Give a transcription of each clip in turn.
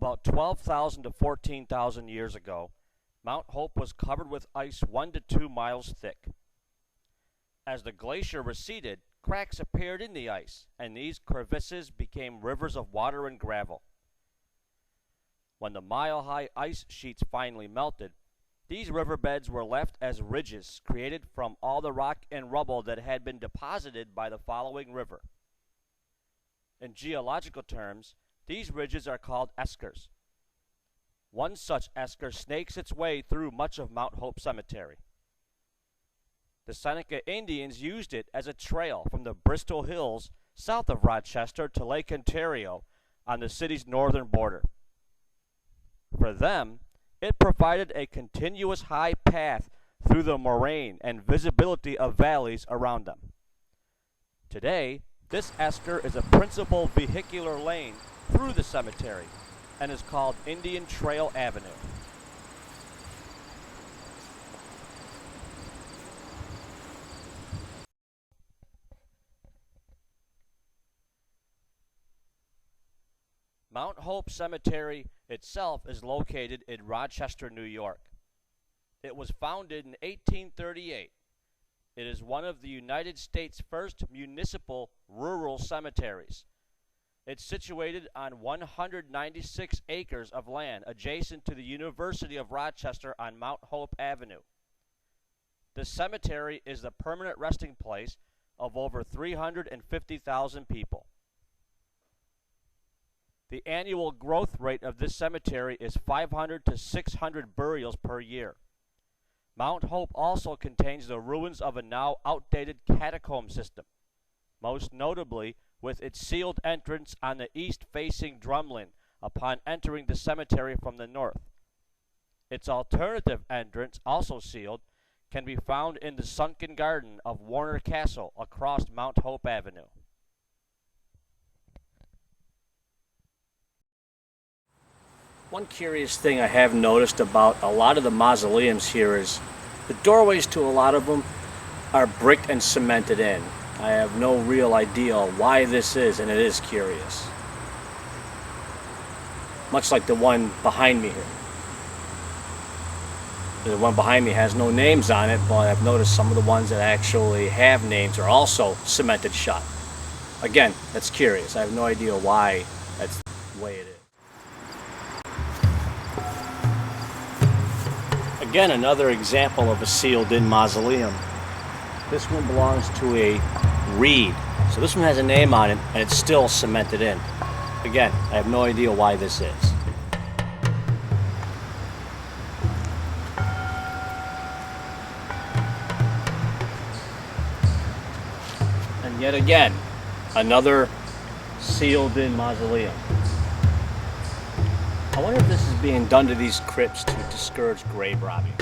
About 12,000 to 14,000 years ago, Mount Hope was covered with ice 1 to 2 miles thick. As the glacier receded, cracks appeared in the ice, and these crevices became rivers of water and gravel. When the mile-high ice sheets finally melted, these riverbeds were left as ridges created from all the rock and rubble that had been deposited by the following river. In geological terms, these ridges are called eskers. One such esker snakes its way through much of Mt. Hope Cemetery. The Seneca Indians used it as a trail from the Bristol Hills south of Rochester to Lake Ontario on the city's northern border. For them, it provided a continuous high path through the moraine and visibility of valleys around them. Today, this esker is a principal vehicular lane through the cemetery and is called Indian Trail Avenue. Mt. Hope Cemetery itself is located in Rochester, New York. It was founded in 1838. It is one of the United States' first municipal rural cemeteries. It's situated on 196 acres of land adjacent to the University of Rochester on Mt. Hope Avenue. The cemetery is the permanent resting place of over 350,000 people. The annual growth rate of this cemetery is 500 to 600 burials per year. Mt. Hope also contains the ruins of a now outdated catacomb system, most notably with its sealed entrance on the east-facing drumlin upon entering the cemetery from the north. Its alternative entrance, also sealed, can be found in the sunken garden of Warner Castle across Mt. Hope Avenue. One curious thing I have noticed about a lot of the mausoleums here is the doorways to a lot of them are bricked and cemented in. I have no real idea why this is, and it is curious. Much like the one behind me here. The one behind me has no names on it, but I've noticed some of the ones that actually have names are also cemented shut. Again, that's curious. I have no idea why that's the way it is. Again, another example of a sealed-in mausoleum. This one belongs to a reed. So this one has a name on it, and it's still cemented in. Again, I have no idea why this is. And yet again, another sealed-in mausoleum. I wonder if this is being done to these crypts to discourage grave robbing.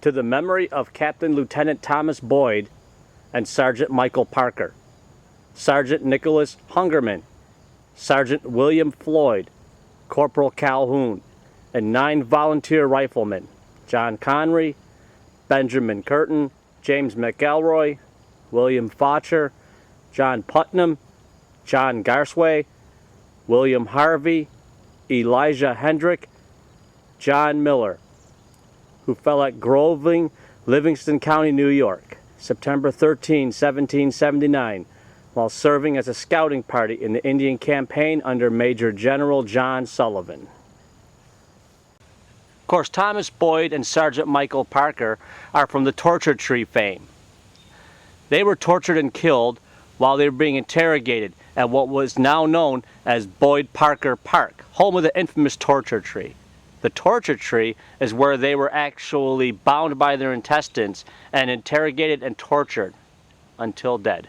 to the memory of Captain Lieutenant Thomas Boyd and Sergeant Michael Parker, Sergeant Nicholas Hungerman, Sergeant William Floyd, Corporal Calhoun, and 9 volunteer riflemen, John Connery, Benjamin Curtin, James McElroy, William Faucher, John Putnam, John Garsway, William Harvey, Elijah Hendrick, John Miller, who fell at Groving, Livingston County, New York, September 13, 1779, while serving as a scouting party in the Indian Campaign under Major General John Sullivan. Of course, Thomas Boyd and Sergeant Michael Parker are from the torture tree fame. They were tortured and killed while they were being interrogated at what was now known as Boyd Parker Park, home of the infamous torture tree. The torture tree is where they were actually bound by their intestines and interrogated and tortured until dead.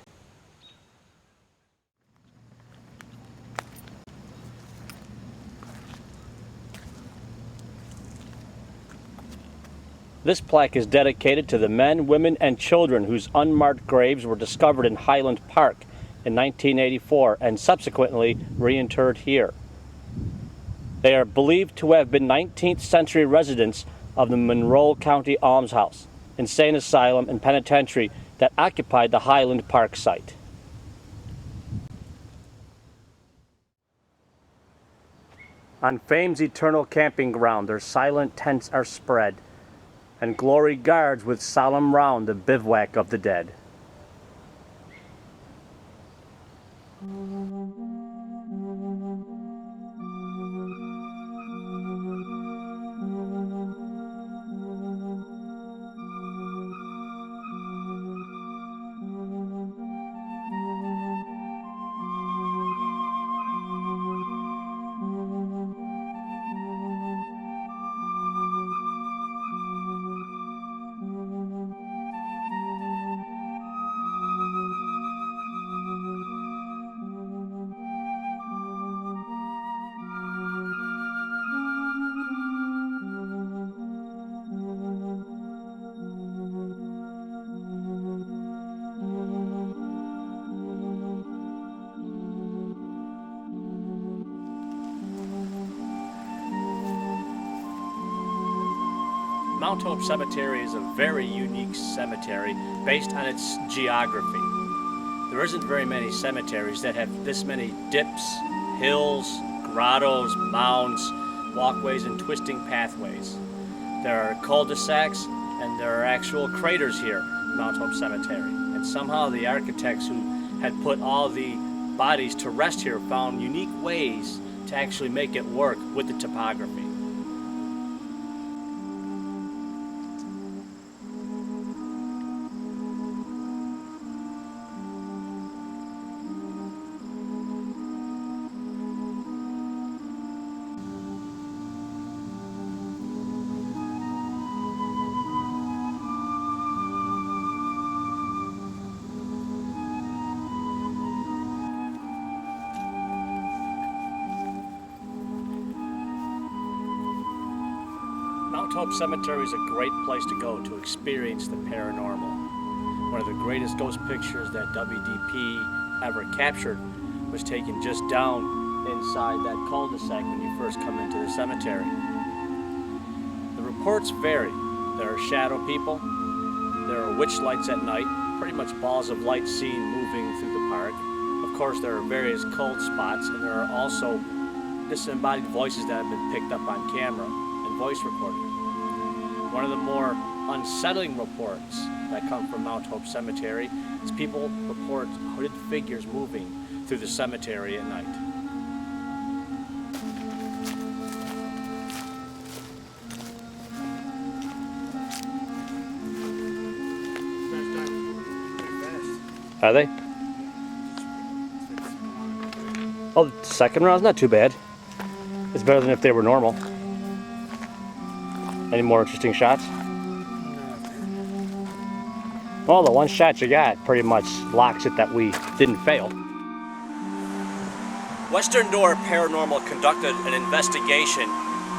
This plaque is dedicated to the men, women, and children whose unmarked graves were discovered in Highland Park in 1984 and subsequently reinterred here. They are believed to have been 19th century residents of the Monroe County Almshouse, insane asylum, and penitentiary that occupied the Highland Park site. On fame's eternal camping ground, their silent tents are spread, and glory guards with solemn round the bivouac of the dead. Mt.Hope Cemetery is a very unique cemetery based on its geography. There isn't very many cemeteries that have this many dips, hills, grottos, mounds, walkways, and twisting pathways. There are cul-de-sacs and there are actual craters here in Mt.Hope Cemetery. And somehow the architects who had put all the bodies to rest here found unique ways to actually make it work with the topography. Mt.Hope Cemetery is a great place to go to experience the paranormal. One of the greatest ghost pictures that E.V.P. ever captured was taken just down inside that cul-de-sac when you first come into the cemetery. The reports vary. There are shadow people, there are witch lights at night, pretty much balls of light seen moving through the park. Of course, there are various cold spots, and there are also disembodied voices that have been picked up on camera and voice recording. One of the more unsettling reports that come from Mt.Hope Cemetery is people report hooded figures moving through the cemetery at night. Are they? Oh, the second round's not too bad. It's better than if they were normal. Any more interesting shots? Well, the one shot you got pretty much locks it that we didn't fail. Western Door Paranormal conducted an investigation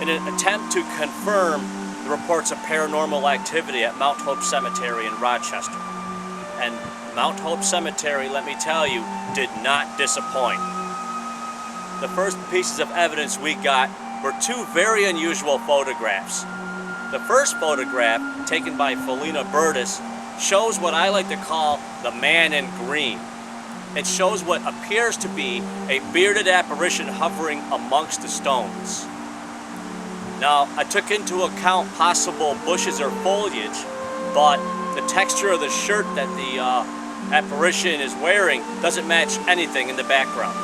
in an attempt to confirm the reports of paranormal activity at Mt.Hope Cemetery in Rochester. And Mt.Hope Cemetery, let me tell you, did not disappoint. The first pieces of evidence we got were two very unusual photographs. The first photograph, taken by Felina Burtis, shows what I like to call the man in green. It shows what appears to be a bearded apparition hovering amongst the stones. Now, I took into account possible bushes or foliage, but the texture of the shirt that the apparition is wearing doesn't match anything in the background.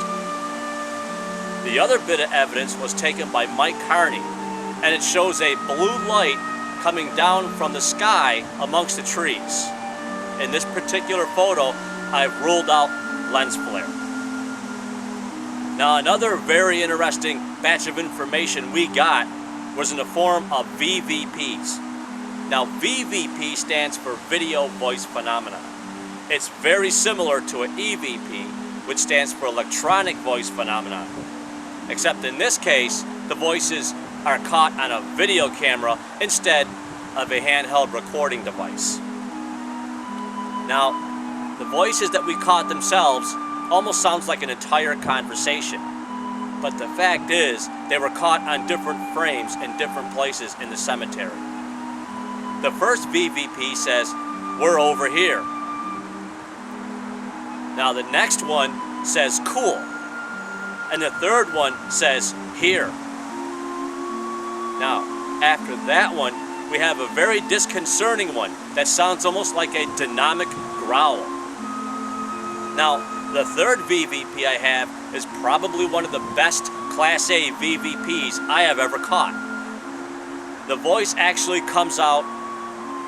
The other bit of evidence was taken by Mike Carney, and it shows a blue light coming down from the sky amongst the trees. In this particular photo, I've ruled out lens flare. Now, another very interesting batch of information we got was in the form of E.V.Ps. Now, E.V.P stands for Video Voice Phenomenon. It's very similar to an E.V.P, which stands for Electronic Voice Phenomenon. Except in this case, the voices are caught on a video camera instead of a handheld recording device. Now, the voices that we caught themselves almost sounds like an entire conversation. But the fact is, they were caught on different frames in different places in the cemetery. The first E.V.P says, "We're over here." Now the next one says, "Cool." And the third one says, "Here." Now, after that one, we have a very disconcerting one that sounds almost like a dynamic growl. Now, the third E.V.P I have is probably one of the best Class A E.V.Ps I have ever caught. The voice actually comes out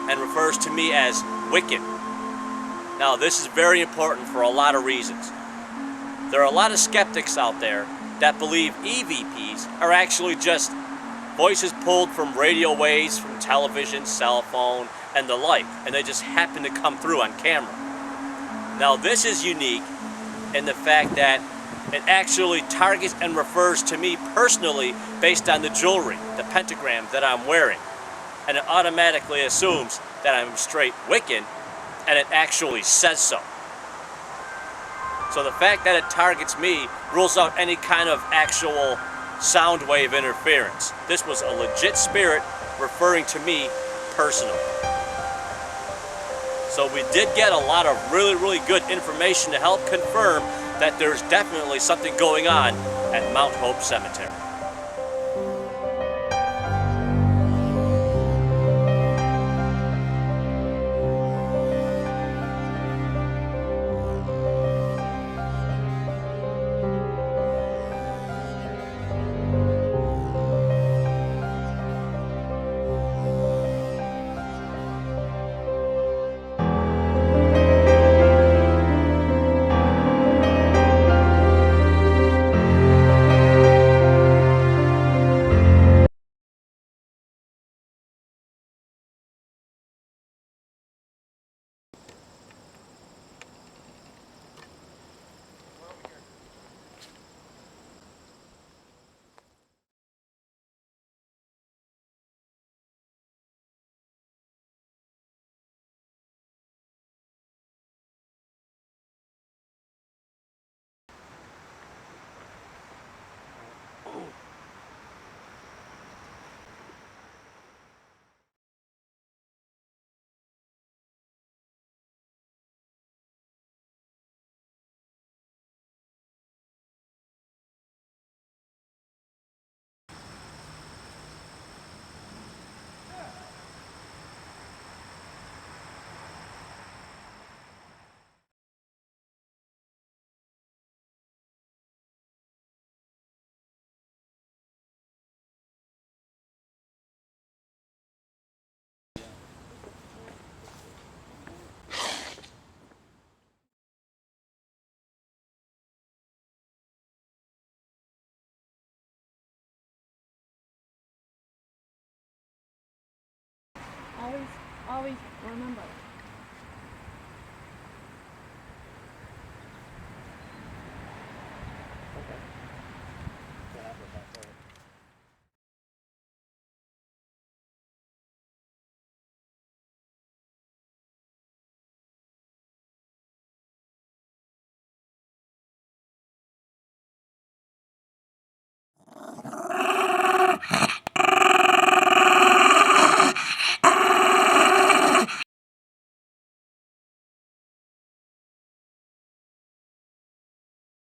and refers to me as Wicked. Now, this is very important for a lot of reasons. There are a lot of skeptics out there that believe E.V.Ps are actually just voices pulled from radio waves, from television, cell phone, and the like, and they just happen to come through on camera. Now, this is unique in the fact that it actually targets and refers to me personally based on the jewelry, the pentagram that I'm wearing. And it automatically assumes that I'm straight Wiccan, and it actually says so. So the fact that it targets me rules out any kind of actual sound wave interference. This was a legit spirit referring to me personally. So we did get a lot of really good information to help confirm that there's definitely something going on at Mt.Hope Cemetery. Always remember.